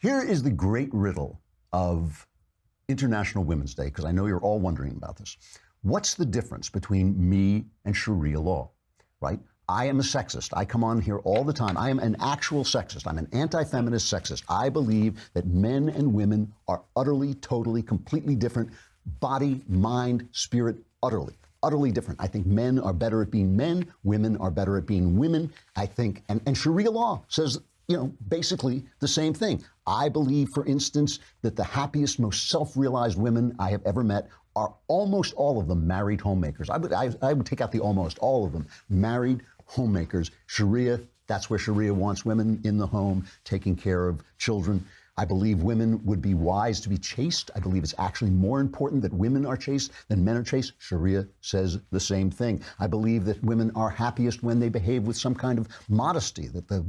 Here is the great riddle of International Women's Day, because I know you're all wondering about this. What's the difference between me and Sharia law, right? I am a sexist. I come on here all the time. I am an actual sexist. I'm an anti-feminist sexist. I believe that men and women are utterly, totally, completely different. Body, mind, spirit, utterly different. I think men are better at being men. Women are better at being women. I think, and Sharia law says, basically the same thing. I believe, for instance, that the happiest, most self-realized women I have ever met are almost all of them married homemakers. I would take out the almost all of them. Married homemakers. Sharia, that's where Sharia wants women in the home, taking care of children. I believe women would be wise to be chaste. I believe it's actually more important that women are chaste than men are chaste. Sharia says the same thing. I believe that women are happiest when they behave with some kind of modesty, that the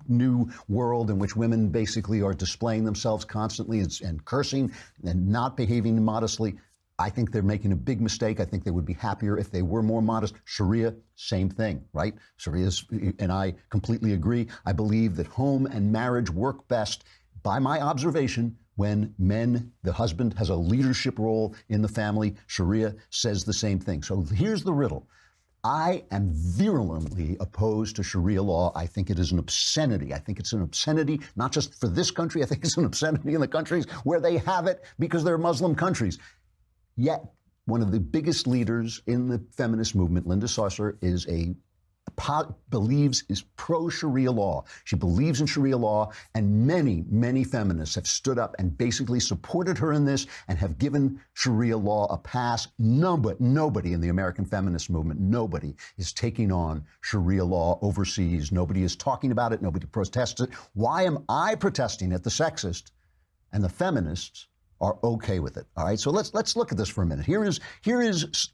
new world in which women basically are displaying themselves constantly and cursing and not behaving modestly, I think they're making a big mistake. I think they would be happier if they were more modest. Sharia, same thing, right? Sharia, and I completely agree. I believe that home and marriage work best, by my observation, when the husband has a leadership role in the family. Sharia says the same thing. So here's the riddle. I am virulently opposed to Sharia law. I think it is an obscenity. I think it's an obscenity, not just for this country. I think it's an obscenity in the countries where they have it because they're Muslim countries. Yet, one of the biggest leaders in the feminist movement, Linda Sarsour, is pro-Sharia law. She believes in Sharia law, and many feminists have stood up and basically supported her in this and have given Sharia law a pass. Nobody in the American feminist movement, nobody is taking on Sharia law overseas. Nobody is talking about it. Nobody protests it. Why am I protesting it? The sexist and the feminists are okay with it. All right, so let's look at this for a minute. Here is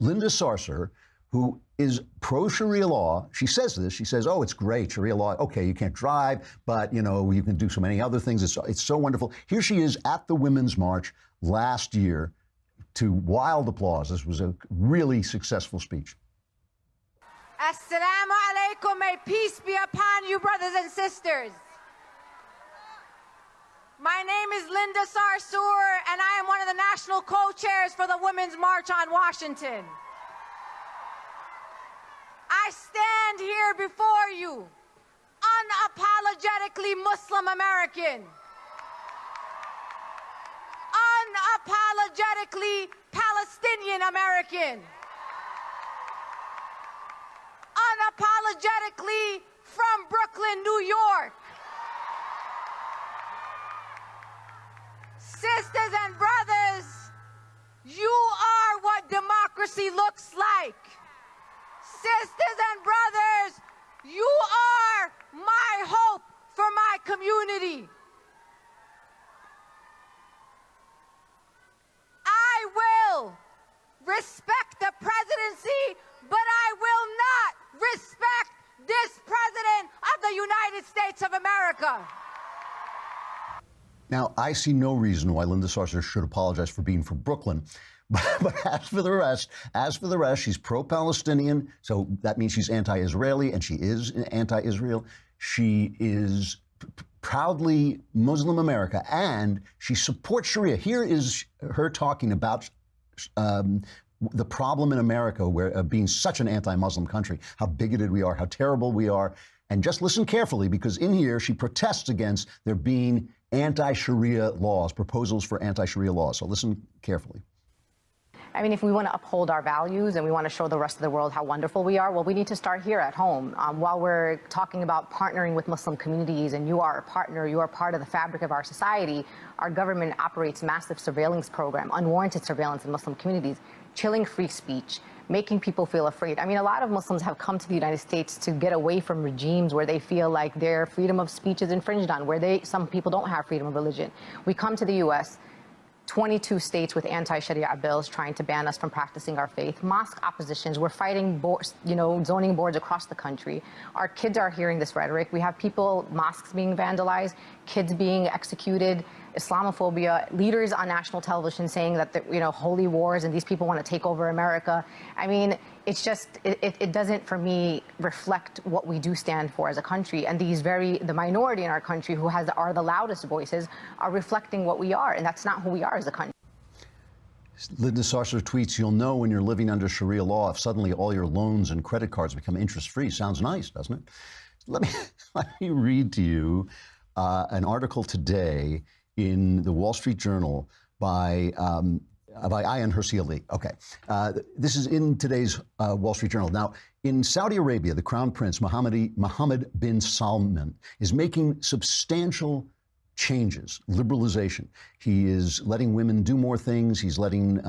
Linda Sarsour, who is pro-Sharia law. She says this. She says, "Oh, it's great, Sharia law. Okay, you can't drive, but you can do so many other things. It's so wonderful." Here she is at the Women's March last year, to wild applause. This was a really successful speech. Assalamu alaikum. May peace be upon you, brothers and sisters. My name is Linda Sarsour, and I am one of the national co-chairs for the Women's March on Washington. I stand here before you, unapologetically Muslim American, unapologetically Palestinian American, unapologetically from Brooklyn, New York. Sisters and brothers, you are what democracy looks like. Sisters and brothers, you are my hope for my community. I will respect the presidency, but I will not respect this president of the United States of America. Now, I see no reason why Linda Sarsour should apologize for being from Brooklyn. But as for the rest, she's pro-Palestinian, so that means she's anti-Israeli, and she is anti-Israel. She is proudly Muslim America, and she supports Sharia. Here is her talking about the problem in America, where being such an anti-Muslim country, how bigoted we are, how terrible we are. And just listen carefully, because in here she protests against there being anti-Sharia laws, proposals for anti-Sharia laws. So listen carefully. I mean, if we want to uphold our values and we want to show the rest of the world how wonderful we are, well, we need to start here at home. While we're talking about partnering with Muslim communities and you are a partner, you are part of the fabric of our society, our government operates massive surveillance program, unwarranted surveillance in Muslim communities, chilling free speech, making people feel afraid. I mean, a lot of Muslims have come to the United States to get away from regimes where they feel like their freedom of speech is infringed on, where some people don't have freedom of religion. We come to the U.S., 22 states with anti-Sharia bills trying to ban us from practicing our faith, mosque oppositions. We're fighting zoning boards across the country. Our kids are hearing this rhetoric. We have mosques being vandalized, kids being executed. Islamophobia, leaders on national television saying that, holy wars and these people want to take over America. I mean, it's just, it doesn't, for me, reflect what we do stand for as a country. And the minority in our country who are the loudest voices are reflecting what we are. And that's not who we are as a country. Linda Sarsour tweets, "You'll know when you're living under Sharia law if suddenly all your loans and credit cards become interest-free." Sounds nice, doesn't it? Let me read to you an article today in the Wall Street Journal by Ayaan Hirsi Ali. Okay, this is in today's Wall Street Journal. Now, in Saudi Arabia, the Crown Prince Mohammed bin Salman is making substantial changes, liberalization. He is letting women do more things. He's letting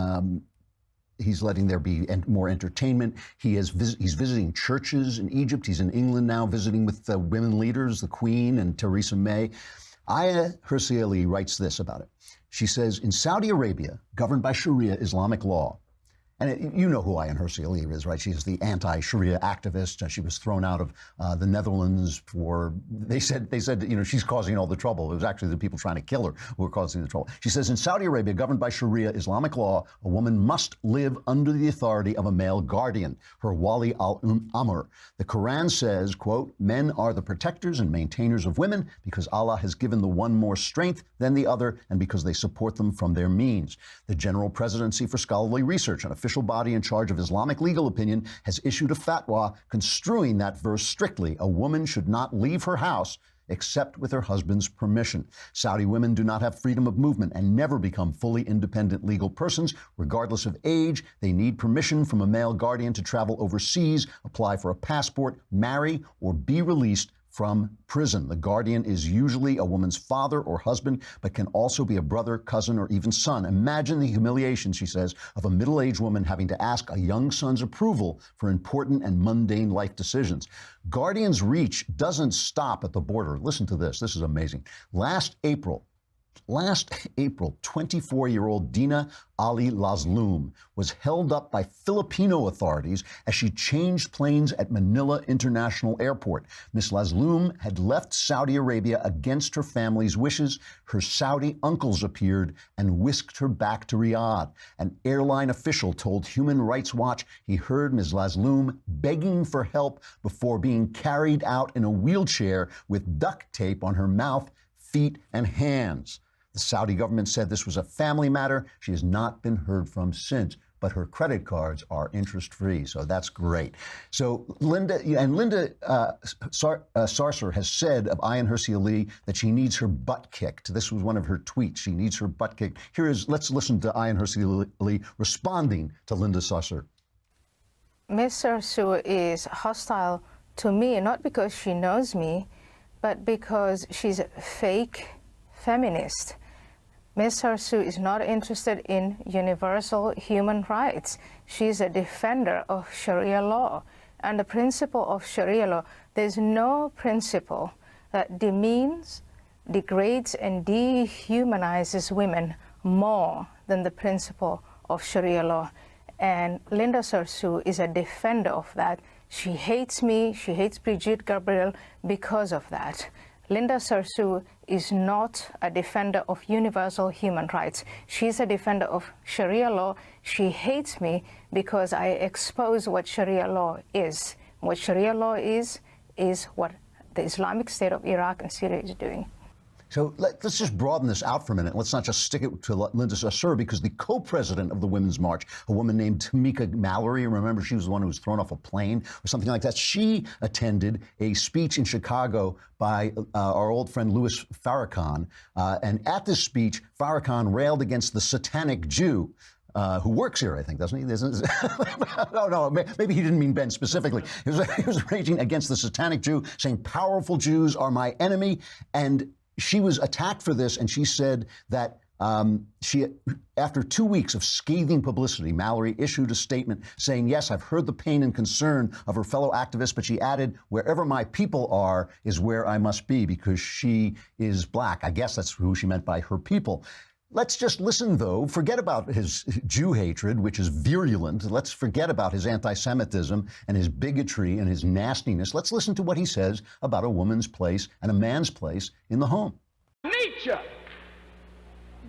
there be more entertainment. He's visiting churches in Egypt. He's in England now visiting with the women leaders, the Queen and Theresa May. Ayaan Hirsi Ali writes this about it. She says, in Saudi Arabia, governed by Sharia Islamic law, and you know who Ayaan Hirsi Ali is, right? She's the anti-Sharia activist. She was thrown out of the Netherlands for, they said, she's causing all the trouble. It was actually the people trying to kill her who were causing the trouble. She says, in Saudi Arabia, governed by Sharia Islamic law, a woman must live under the authority of a male guardian, her wali al-amr. The Quran says, quote, men are the protectors and maintainers of women because Allah has given the one more strength than the other and because they support them from their means. The General Presidency for Scholarly Research, an official body in charge of Islamic legal opinion, has issued a fatwa construing that verse strictly. A woman should not leave her house except with her husband's permission. Saudi women do not have freedom of movement and never become fully independent legal persons. Regardless of age, they need permission from a male guardian to travel overseas, apply for a passport, marry, or be released from prison. The guardian is usually a woman's father or husband, but can also be a brother, cousin, or even son. Imagine the humiliation, she says, of a middle-aged woman having to ask a young son's approval for important and mundane life decisions. Guardian's reach doesn't stop at the border. Listen to this. This is amazing. Last April, 24-year-old Dina Ali Lazloum was held up by Filipino authorities as she changed planes at Manila International Airport. Miss Lazloum had left Saudi Arabia against her family's wishes. Her Saudi uncles appeared and whisked her back to Riyadh. An airline official told Human Rights Watch he heard Ms. Lazloum begging for help before being carried out in a wheelchair with duct tape on her mouth, feet, and hands. The Saudi government said this was a family matter. She has not been heard from since, but her credit cards are interest-free, so that's great. So Linda Sarsour has said of Ayaan Hirsi Ali that she needs her butt kicked. This was one of her tweets. She needs her butt kicked. Let's listen to Ayaan Hirsi Ali responding to Linda Sarsour. Ms. Sarsour is hostile to me, not because she knows me, but because she's a fake feminist. Ms. Sarsour is not interested in universal human rights. She's a defender of Sharia law. And the principle of Sharia law, there's no principle that demeans, degrades, and dehumanizes women more than the principle of Sharia law. And Linda Sarsour is a defender of that. She hates me, she hates Brigitte Gabriel because of that. Linda Sarsour is not a defender of universal human rights. She's a defender of Sharia law. She hates me because I expose what Sharia law is. What Sharia law is what the Islamic State of Iraq and Syria is doing. So let's just broaden this out for a minute. Let's not just stick it to Linda Sarsour, because the co-president of the Women's March, a woman named Tamika Mallory, remember she was the one who was thrown off a plane or something like that. She attended a speech in Chicago by our old friend Louis Farrakhan. And at this speech, Farrakhan railed against the satanic Jew, who works here, I think, doesn't he? No, maybe he didn't mean Ben specifically. He was raging against the satanic Jew, saying powerful Jews are my enemy. And she was attacked for this, and she said that after 2 weeks of scathing publicity, Mallory issued a statement saying, yes, I've heard the pain and concern of her fellow activists, but she added, wherever my people are is where I must be, because she is black. I guess that's who she meant by her people. Let's just listen, though. Forget about his Jew hatred, which is virulent. Let's forget about his anti-Semitism and his bigotry and his nastiness. Let's listen to what he says about a woman's place and a man's place in the home. Nature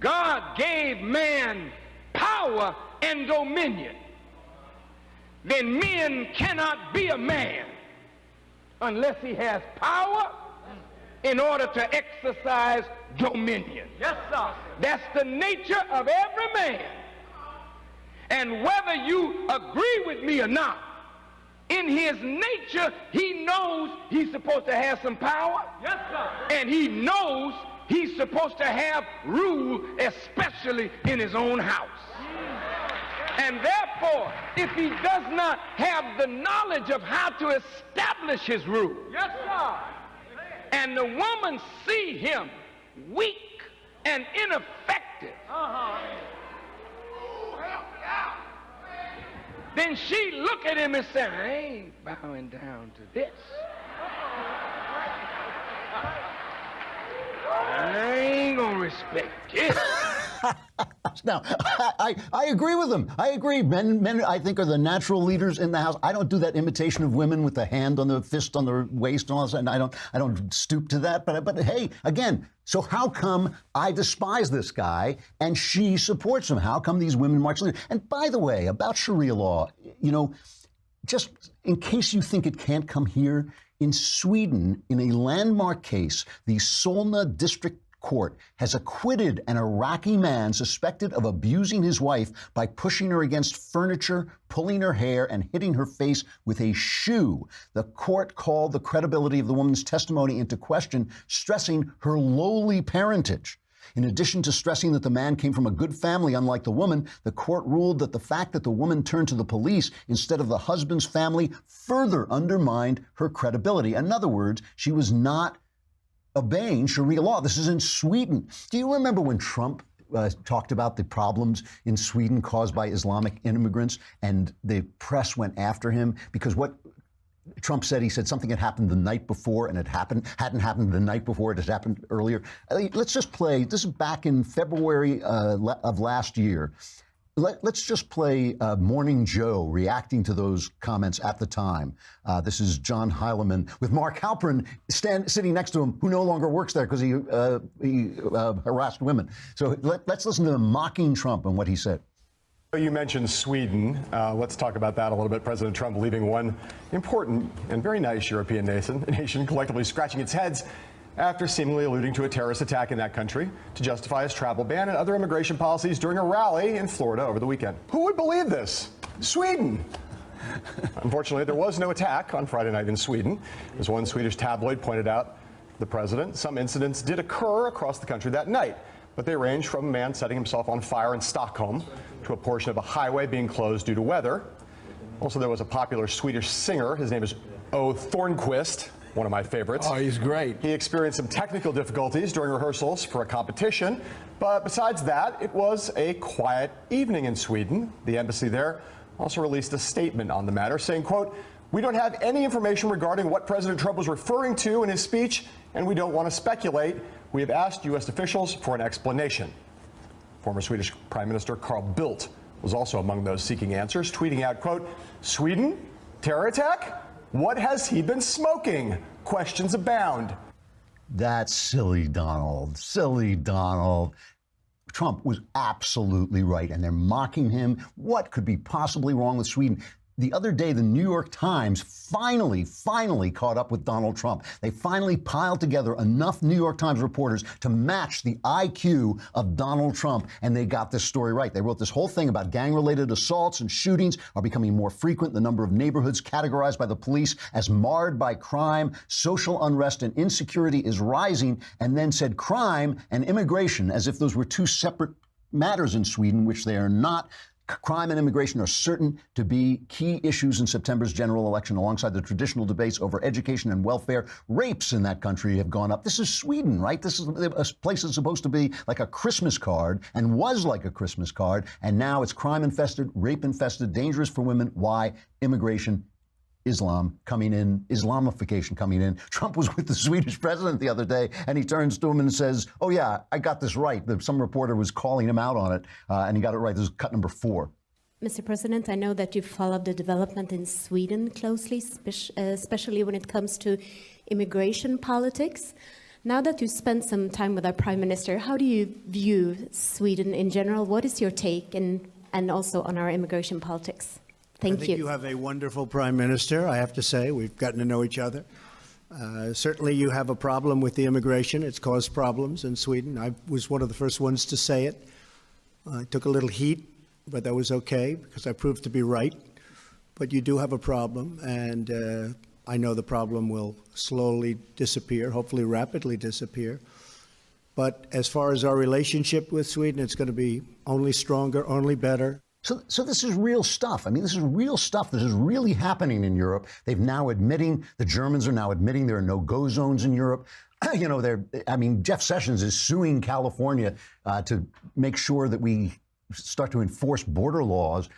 God gave man power and dominion, then men cannot be a man unless he has power in order to exercise dominion. Yes, sir. That's the nature of every man. And whether you agree with me or not, in his nature, he knows he's supposed to have some power. Yes, sir. And he knows he's supposed to have rule, especially in his own house. And therefore, if he does not have the knowledge of how to establish his rule, yes, sir, and the woman see him weak and ineffective, then she look at him and say, I ain't bowing down to this. I ain't gonna respect it. Now, I agree with him. I agree. Men, I think, are the natural leaders in the house. I don't do that imitation of women with the hand on the fist on the waist and all that. And I don't stoop to that. But hey, again, so how come I despise this guy and she supports him? How come these women march? And by the way, about Sharia law, you know, just in case you think it can't come here, in Sweden, in a landmark case, the Solna District Court has acquitted an Iraqi man suspected of abusing his wife by pushing her against furniture, pulling her hair, and hitting her face with a shoe. The court called the credibility of the woman's testimony into question, stressing her lowly parentage. In addition to stressing that the man came from a good family, unlike the woman, the court ruled that the fact that the woman turned to the police instead of the husband's family further undermined her credibility. In other words, she was not obeying Sharia law. This is in Sweden. Do you remember when Trump talked about the problems in Sweden caused by Islamic immigrants, and the press went after him because what Trump said, he said something had happened the night before, and it hadn't happened the night before, it had happened earlier. Let's just play, this is back in February of last year. Let's just play Morning Joe reacting to those comments at the time. This is John Heilemann with Mark Halperin sitting next to him, who no longer works there because he harassed women. So let's listen to him mocking Trump and what he said. You mentioned Sweden. Let's talk about that a little bit. President Trump leaving one important and very nice European nation collectively scratching its heads after seemingly alluding to a terrorist attack in that country to justify his travel ban and other immigration policies during a rally in Florida over the weekend. Who would believe this? Sweden. Unfortunately, there was no attack on Friday night in Sweden. As one Swedish tabloid pointed out, the president, some incidents did occur across the country that night, but they ranged from a man setting himself on fire in Stockholm to a portion of a highway being closed due to weather. Also, there was a popular Swedish singer. His name is O. Thornquist, one of my favorites. Oh, he's great. He experienced some technical difficulties during rehearsals for a competition, but besides that, it was a quiet evening in Sweden. The embassy there also released a statement on the matter saying, quote, "We don't have any information regarding what President Trump was referring to in his speech, and we don't want to speculate. We have asked U.S. officials for an explanation." Former Swedish Prime Minister Carl Bildt was also among those seeking answers, tweeting out, quote, "Sweden? Terror attack? What has he been smoking? Questions abound." That's silly, Donald. Silly, Donald. Trump was absolutely right, and they're mocking him. What could be possibly wrong with Sweden? The other day, the New York Times finally caught up with Donald Trump. They finally piled together enough New York Times reporters to match the IQ of Donald Trump, and they got this story right. They wrote this whole thing about gang-related assaults and shootings are becoming more frequent. The number of neighborhoods categorized by the police as marred by crime, social unrest, and insecurity is rising, and then said crime and immigration as if those were two separate matters in Sweden, which they are not. Crime and immigration are certain to be key issues in September's general election, alongside the traditional debates over education and welfare. Rapes in that country have gone up. This is Sweden, right? This is a place that's supposed to be like a Christmas card and was like a Christmas card. And now it's crime-infested, rape-infested, dangerous for women. Why? Immigration, Islam coming in, Islamification coming in. Trump was with the Swedish president the other day, and he turns to him and says, "Oh, yeah, I got this right." Some reporter was calling him out on it, and he got it right. This is cut number 4. Mr. President, I know that you followed the development in Sweden closely, especially when it comes to immigration politics. Now that you spent some time with our Prime Minister, how do you view Sweden in general? What is your take and also on our immigration politics? Thank you. I think you have a wonderful Prime Minister, I have to say. We've gotten to know each other. Certainly you have a problem with the immigration. It's caused problems in Sweden. I was one of the first ones to say it. I took a little heat, but that was okay because I proved to be right. But you do have a problem, and I know the problem will slowly disappear, hopefully rapidly disappear. But as far as our relationship with Sweden, it's going to be only stronger, only better. So this is real stuff. I mean, this is real stuff. This is really happening in Europe. The Germans are now admitting there are no-go zones in Europe. You know, Jeff Sessions is suing California to make sure that we start to enforce border laws.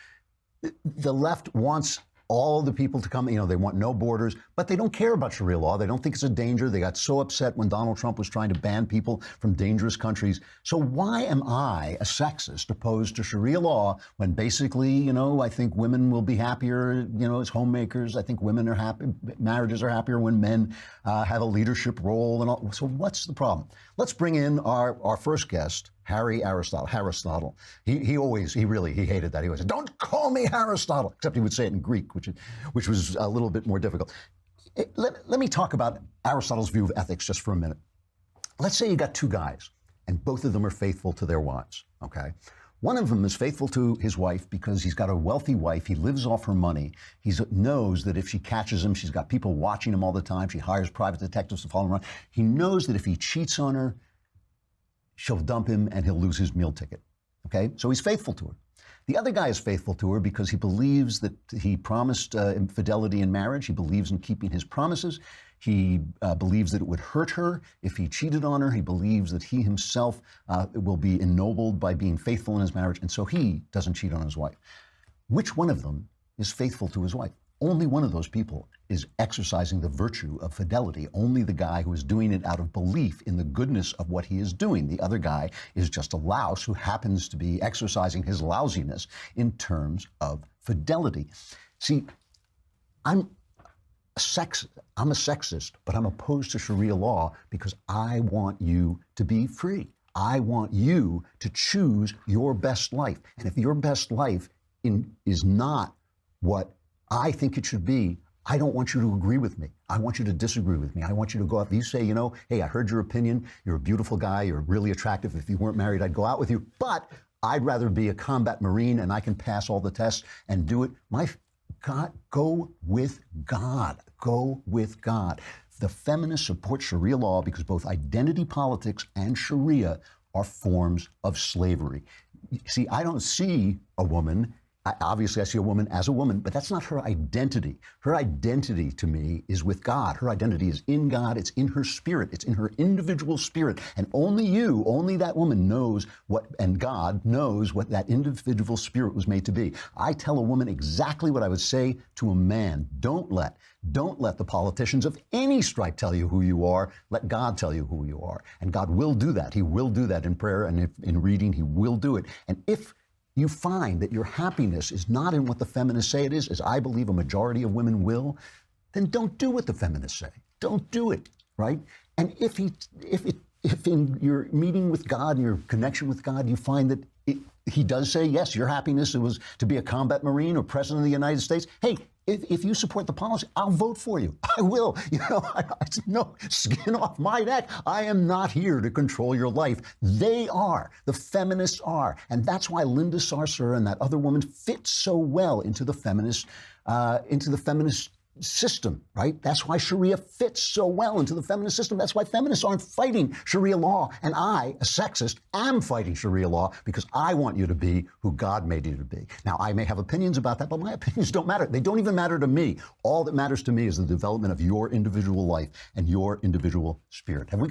The left wants all the people to come, you know, they want no borders, but they don't care about Sharia law. They don't think it's a danger. They got so upset when Donald Trump was trying to ban people from dangerous countries. So why am I, a sexist, opposed to Sharia law when basically, you know, I think women will be happier, you know, as homemakers. I think women are happy, marriages are happier when men have a leadership role and all. So what's the problem? Let's bring in our first guest, Aristotle. He hated that. He always said, "Don't call me Aristotle," except he would say it in Greek, which was a little bit more difficult. Let me talk about Aristotle's view of ethics just for a minute. Let's say you got two guys, and both of them are faithful to their wives, okay? One of them is faithful to his wife because he's got a wealthy wife. He lives off her money. He knows that if she catches him, she's got people watching him all the time. She hires private detectives to follow him around. He knows that if he cheats on her, she'll dump him and he'll lose his meal ticket, okay? So he's faithful to her. The other guy is faithful to her because he believes that he promised fidelity in marriage. He believes in keeping his promises. He believes that it would hurt her if he cheated on her. He believes that he himself will be ennobled by being faithful in his marriage, and so he doesn't cheat on his wife. Which one of them is faithful to his wife? Only one of those people is exercising the virtue of fidelity. Only the guy who is doing it out of belief in the goodness of what he is doing. The other guy is just a louse who happens to be exercising his lousiness in terms of fidelity. See, I'm a sexist, but I'm opposed to Sharia law because I want you to be free. I want you to choose your best life. And if your best life is not what I think it should be, I don't want you to agree with me. I want you to disagree with me. I want you to go out. If you say, you know, hey, I heard your opinion. You're a beautiful guy. You're really attractive. If you weren't married, I'd go out with you. But I'd rather be a combat Marine and I can pass all the tests and do it. God, go with God. Go with God. The feminists support Sharia law because both identity politics and Sharia are forms of slavery. See, I don't see a woman. Obviously, I see a woman as a woman, but that's not her identity. Her identity to me is with God. Her identity is in God. It's in her spirit. It's in her individual spirit. And only that woman knows and God knows what that individual spirit was made to be. I tell a woman exactly what I would say to a man. Don't let the politicians of any stripe tell you who you are. Let God tell you who you are. And God will do that. He will do that in prayer and in reading. He will do it. And if you find that your happiness is not in what the feminists say it is, as I believe a majority of women will, then don't do what the feminists say. Don't do it, right? And if in your meeting with God and your connection with God, you find that he does say, yes, your happiness was to be a combat Marine or President of the United States, hey, if you support the policy, I'll vote for you. I will. You know, no skin off my neck. I am not here to control your life. They are. The feminists are. And that's why Linda Sarsour and that other woman fit so well into the feminist system, right? That's why Sharia fits so well into the feminist system. That's why feminists aren't fighting Sharia law. And I, a sexist, am fighting Sharia law because I want you to be who God made you to be. Now, I may have opinions about that, but my opinions don't matter. They don't even matter to me. All that matters to me is the development of your individual life and your individual spirit. Have we